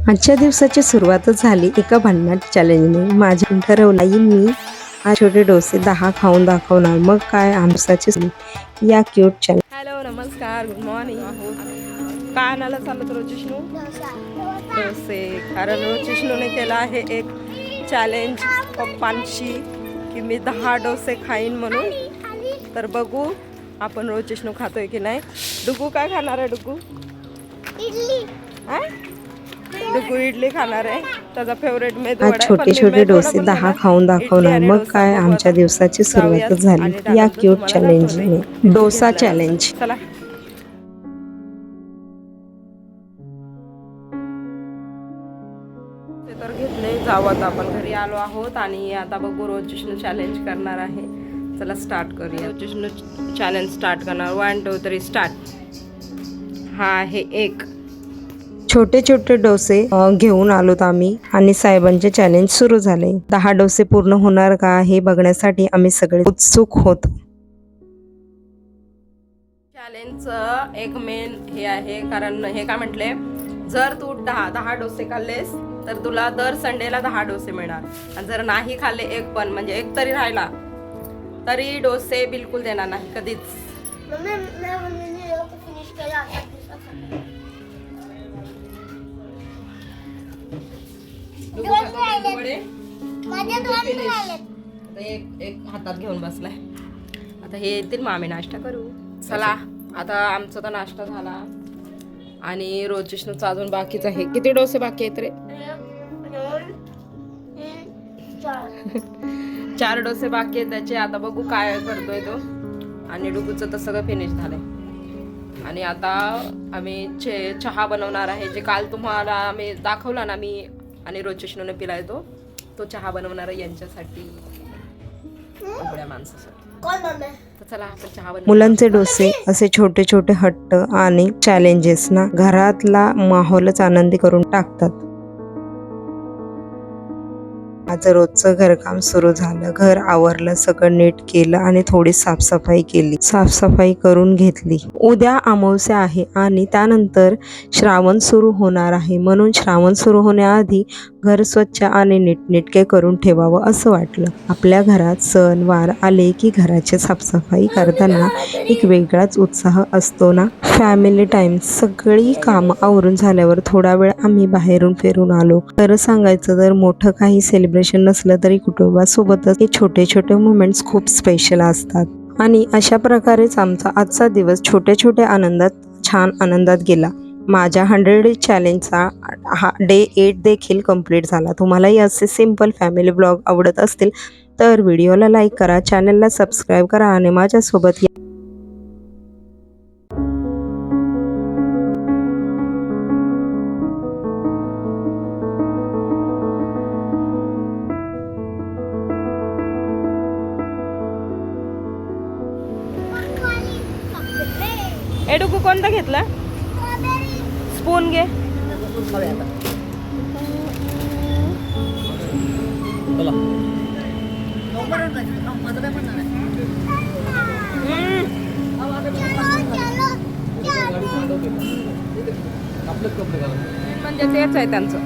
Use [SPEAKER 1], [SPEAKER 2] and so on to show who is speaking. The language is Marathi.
[SPEAKER 1] आजच्या दिवसाची सुरुवातच झाली एका भन्नाट चॅलेंजने. माझ्या ठरवला मी आज छोटे डोसे 10 खाऊन दाखवणार. मग काय आमसाची या क्यूट चॅलेंज.
[SPEAKER 2] हॅलो नमस्कार गुड मॉर्निंग. काय आणायला चाललं तर रोजिष्णू? डोसे. कारण रोजिष्णूने केला आहे एक चॅलेंज पप्पांशी की मी 10 डोसे खाईन म्हणून. तर बघू आपण रोजिष्णू खातोय की नाही. डुगू काय खाणार आहे? डुगू इडली. डुगू इडली खाणार आहे. त्याचा फेवरेट मेदू वडा.
[SPEAKER 1] आज छोटे छोटे डोसे 10 खाऊन दाखवणार. मग काय आमच्या दिवसाची सुरुवातच झाली या क्यूट चॅलेंजने. डोसा चॅलेंज.
[SPEAKER 2] चला तर घेतले. जाऊ आता आपण घरी आलो आहोत आणि आता बघू रोजिष्णू चॅलेंज करणार आहे. चला स्टार्ट करूया. रोजिष्णू चॅलेंज स्टार्ट करणार. 1 2 3 स्टार्ट. हा आहे एक.
[SPEAKER 1] छोटे छोटे डोसे घेऊन आलोत आम्ही आणि साहेबांचे चॅलेंज सुरू झाले. 10 डोसे पूर्ण होणार का हे बघण्यासाठी आम्ही सगळे उत्सुक होतो.
[SPEAKER 2] चॅलेंजचं एक मेन हे आहे, कारण हे काय म्हटले, जर तू 10 डोसे खाल्लेस तर तुला दर संडेला 10 डोसे मिळणार. आणि जर नाही खाल्ले एक पण, म्हणजे एक तरी राहिला तरी डोसे बिलकुल देणार नाही कधीच. एक हातात घेऊन बसलाय. आता हे येतील मग आम्ही नाश्ता करू. चला आता आमचा तर नाश्ता झाला आणि रोजिष्णूचा अजून बाकीच आहे. किती डोसे बाकी आहेत रे? 4 डोसे बाकी आहेत त्याचे. आता बघू काय करतोय तो. आणि डुगूचं तर सगळं फिनिश झालंय. आणि आता आम्ही चहा बनवणार आहे, जे काल तुम्हाला आम्ही दाखवला ना, मी आणि रोजिष्णूने पिलाय तो चहा बनवणार आहे यांच्यासाठी, उघड्या माणसासाठी. तर चला आपण चहा बनवू.
[SPEAKER 1] मुलांचे डोसे असे छोटे छोटे हट्ट आणि चॅलेंजेस ना घरातला माहोलच आनंदी करून टाकतात. माझं रोजचं घरकाम सुरू झालं. घर आवरलं, सगळं नीट केलं आणि थोडी साफसफाई केली. साफसफाई करून घेतली. उद्या अमावस्या आहे आणि त्यानंतर श्रावण सुरू होणार आहे, म्हणून श्रावण सुरू होण्याआधी घर स्वच्छ आणि नीटनेटके करून ठेवावं असं वाटलं. आपल्या घरात सण वार आले की घराची साफसफाई करताना एक वेगळाच उत्साह असतो ना. Family time. सगळी कामं आवरून झाल्यावर थोडा वेळ आम्ही बाहेरून फिरून आलो. खरं सांगायचं तर मोठं काही सेलिब्रेशन नसलं तरी कुटुंबासोबतच हे छोटे छोटे मोमेंट्स खूप स्पेशल असतात. आणि अशा प्रकारेच आमचा आजचा दिवस छोट्या छोट्या आनंदात छान आनंदात गेला. माझ्या 100 डे चॅलेंजचा हा डे 8 देखील कंप्लीट झाला. तुम्हालाही असे सिम्पल फॅमिली ब्लॉग आवडत असतील तर व्हिडिओला लाईक करा, चॅनलला सबस्क्राईब करा आणि माझ्यासोबत
[SPEAKER 2] एडुकू कोणता घेतला? स्पून घे. म्हणजे तेच आहे त्यांचं.